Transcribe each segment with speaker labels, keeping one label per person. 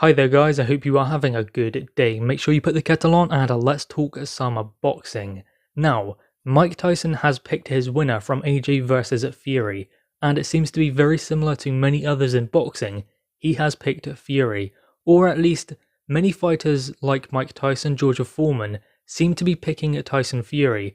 Speaker 1: Hi there guys, I hope you are having a good day. Make sure you put the kettle on and let's talk some boxing. Now, Mike Tyson has picked his winner from AJ versus Fury, and it seems to be very similar to many others in boxing. He has picked Fury, or at least many fighters like Mike Tyson, Georgia Foreman, seem to be picking Tyson Fury.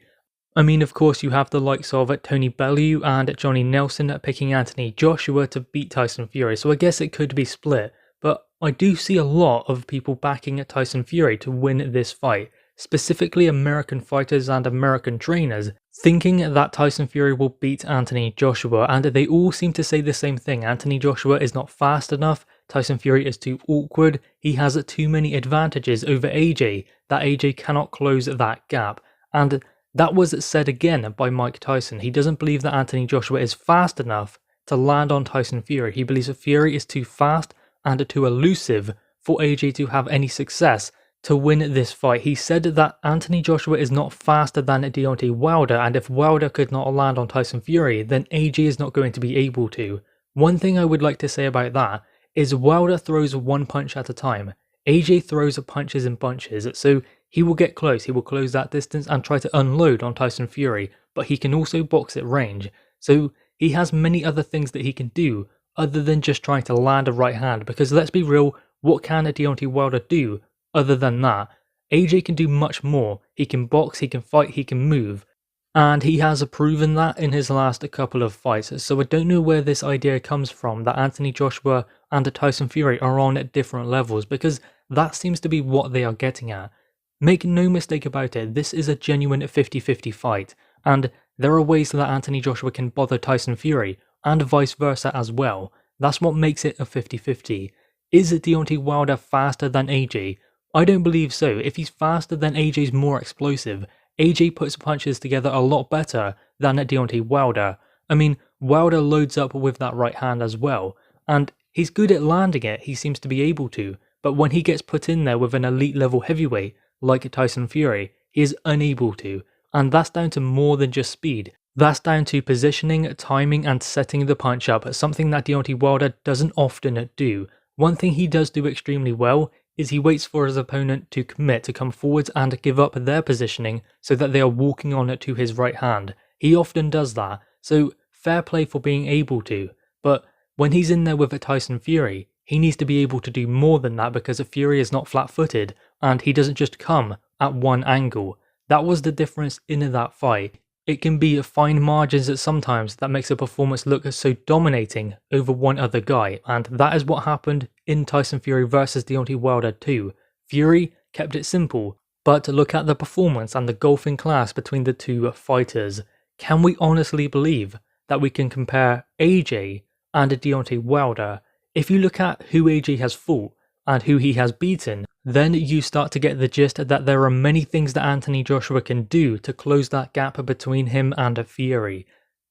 Speaker 1: I mean, of course, you have the likes of Tony Bellew and Johnny Nelson picking Anthony Joshua to beat Tyson Fury, so I guess it could be split. But I do see a lot of people backing Tyson Fury to win this fight, specifically American fighters and American trainers, thinking that Tyson Fury will beat Anthony Joshua, and they all seem to say the same thing. Anthony Joshua is not fast enough, Tyson Fury is too awkward, he has too many advantages over AJ, that AJ cannot close that gap, and that was said again by Mike Tyson. He doesn't believe that Anthony Joshua is fast enough to land on Tyson Fury. He believes that Fury is too fast and too elusive for AJ to have any success to win this fight. He said that Anthony Joshua is not faster than Deontay Wilder, and if Wilder could not land on Tyson Fury, then AJ is not going to be able to. One thing I would like to say about that is Wilder throws one punch at a time. AJ throws punches in bunches, so he will get close, he will close that distance and try to unload on Tyson Fury, but he can also box at range, so he has many other things that he can do other than just trying to land a right hand, because let's be real, what can a Deontay Wilder do other than that? AJ can do much more. He can box, he can fight, he can move, and he has proven that in his last couple of fights, so I don't know where this idea comes from that Anthony Joshua and Tyson Fury are on at different levels, because that seems to be what they are getting at. Make no mistake about it, this is a genuine 50-50 fight, and there are ways that Anthony Joshua can bother Tyson Fury, and vice versa as well. That's what makes it a 50-50. Is Deontay Wilder faster than AJ? I don't believe so. If he's faster, then AJ's more explosive. AJ puts punches together a lot better than Deontay Wilder. I mean, Wilder loads up with that right hand as well, and he's good at landing it, he seems to be able to, but when he gets put in there with an elite level heavyweight like Tyson Fury, he is unable to, and that's down to more than just speed. That's down to positioning, timing and setting the punch up, something that Deontay Wilder doesn't often do. One thing he does do extremely well is he waits for his opponent to commit to come forwards and give up their positioning so that they are walking on to his right hand. He often does that, so fair play for being able to, but when he's in there with a Tyson Fury, he needs to be able to do more than that because Fury is not flat-footed and he doesn't just come at one angle. That was the difference in that fight. It can be fine margins at sometimes that makes a performance look so dominating over one other guy, and that is what happened in Tyson Fury versus Deontay Wilder 2. Fury kept it simple, but look at the performance and the golfing class between the two fighters. Can we honestly believe that we can compare AJ and Deontay Wilder? If you look at who AJ has fought and who he has beaten, then you start to get the gist that there are many things that Anthony Joshua can do to close that gap between him and Fury.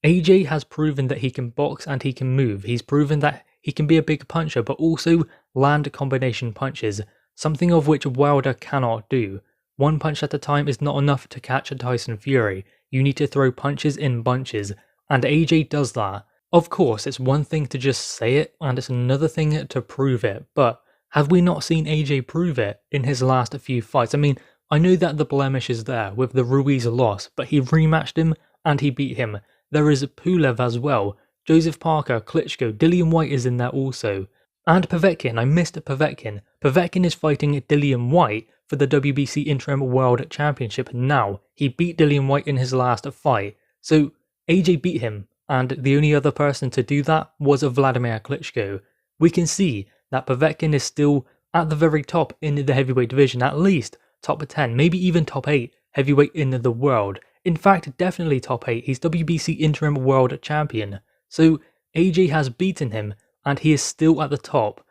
Speaker 1: AJ has proven that he can box and he can move. He's proven that he can be a big puncher but also land combination punches, something of which Wilder cannot do. One punch at a time is not enough to catch a Tyson Fury. You need to throw punches in bunches, and AJ does that. Of course, it's one thing to just say it and it's another thing to prove it, but have we not seen AJ prove it in his last few fights? I mean, I know that the blemish is there with the Ruiz loss, but he rematched him and he beat him. There is Pulev as well, Joseph Parker, Klitschko, Dillian White is in there also. And Povetkin, I missed Povetkin. Povetkin is fighting Dillian White for the WBC Interim World Championship now. He beat Dillian White in his last fight. So AJ beat him, and the only other person to do that was Vladimir Klitschko. We can see that Povetkin is still at the very top in the heavyweight division, at least top 10, maybe even top 8 heavyweight in the world. In fact, definitely top 8, he's WBC Interim World Champion. So AJ has beaten him and he is still at the top.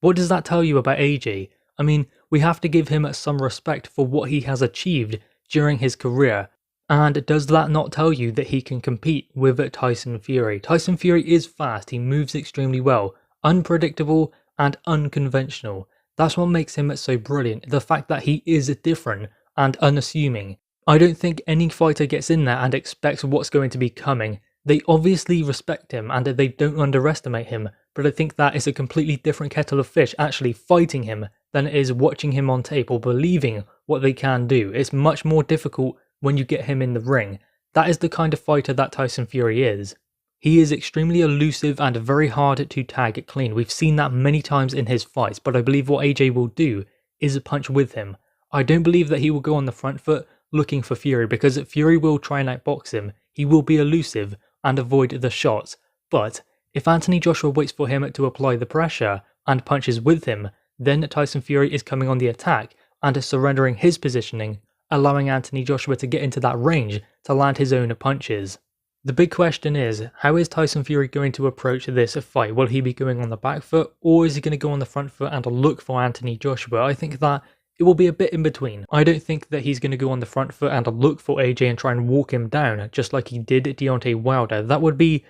Speaker 1: What does that tell you about AJ? I mean, we have to give him some respect for what he has achieved during his career. And does that not tell you that he can compete with Tyson Fury? Tyson Fury is fast, he moves extremely well, unpredictable and unconventional. That's what makes him so brilliant, the fact that he is different and unassuming. I don't think any fighter gets in there and expects what's going to be coming. They obviously respect him and they don't underestimate him, but I think that is a completely different kettle of fish actually fighting him than it is watching him on tape or believing what they can do. It's much more difficult when you get him in the ring. That is the kind of fighter that Tyson Fury is. He is extremely elusive and very hard to tag clean. We've seen that many times in his fights, but I believe what AJ will do is punch with him. I don't believe that he will go on the front foot looking for Fury, because Fury will try and outbox him. He will be elusive and avoid the shots, but if Anthony Joshua waits for him to apply the pressure and punches with him, then Tyson Fury is coming on the attack and surrendering his positioning, allowing Anthony Joshua to get into that range to land his own punches. The big question is, how is Tyson Fury going to approach this fight? Will he be going on the back foot, or is he going to go on the front foot and look for Anthony Joshua? I think that it will be a bit in between. I don't think that he's going to go on the front foot and look for AJ and try and walk him down, just like he did Deontay Wilder. That would be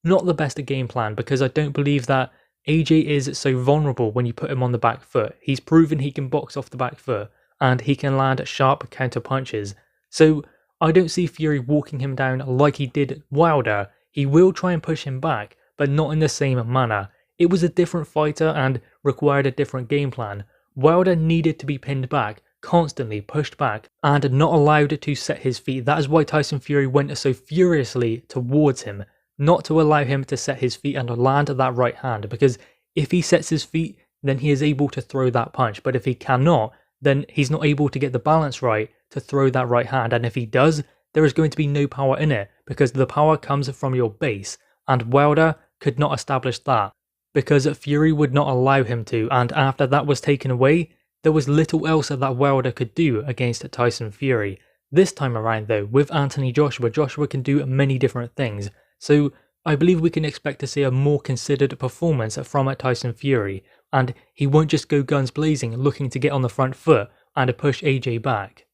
Speaker 1: not the best game plan, because I don't believe that AJ is so vulnerable when you put him on the back foot. He's proven he can box off the back foot, and he can land sharp counter punches. So I don't see Fury walking him down like he did Wilder. He will try and push him back, but not in the same manner. It was a different fighter and required a different game plan. Wilder needed to be pinned back, constantly pushed back, and not allowed to set his feet. That is why Tyson Fury went so furiously towards him, not to allow him to set his feet and land that right hand, because if he sets his feet, then he is able to throw that punch, but if he cannot, then he's not able to get the balance right to throw that right hand, and if he does, there is going to be no power in it, because the power comes from your base, and Wilder could not establish that, because Fury would not allow him to, and after that was taken away, there was little else that Wilder could do against Tyson Fury. This time around though, with Anthony Joshua, Joshua can do many different things, so I believe we can expect to see a more considered performance from Tyson Fury, and he won't just go guns blazing looking to get on the front foot and push AJ back,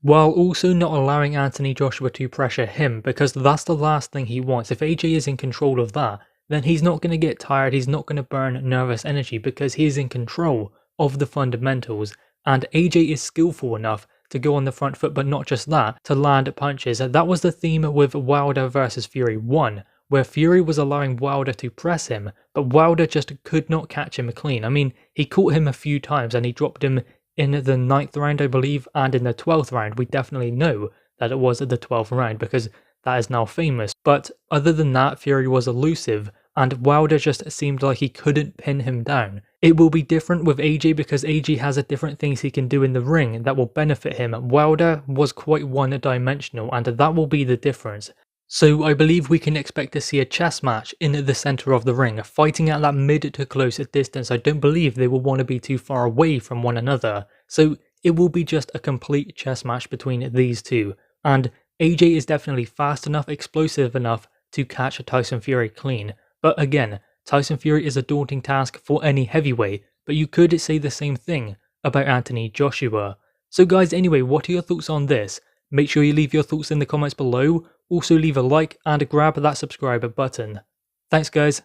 Speaker 1: while also not allowing Anthony Joshua to pressure him, because that's the last thing he wants. If AJ is in control of that, then he's not going to get tired, he's not going to burn nervous energy, because he is in control of the fundamentals, and AJ is skillful enough to go on the front foot, but not just that, to land punches. That was the theme with Wilder versus Fury 1, where Fury was allowing Wilder to press him, but Wilder just could not catch him clean. I mean, he caught him a few times and he dropped him in the 9th round, I believe, and in the 12th round. We definitely know that it was the 12th round, because that is now famous. But other than that, Fury was elusive, and Wilder just seemed like he couldn't pin him down. It will be different with AJ, because AJ has different things he can do in the ring that will benefit him. Wilder was quite one-dimensional, and that will be the difference. So I believe we can expect to see a chess match in the centre of the ring, fighting at that mid to close distance. I don't believe they will want to be too far away from one another, so it will be just a complete chess match between these two. And AJ is definitely fast enough, explosive enough to catch Tyson Fury clean. But again, Tyson Fury is a daunting task for any heavyweight, but you could say the same thing about Anthony Joshua. So guys, anyway, what are your thoughts on this? Make sure you leave your thoughts in the comments below. Also leave a like and grab that subscribe button. Thanks guys.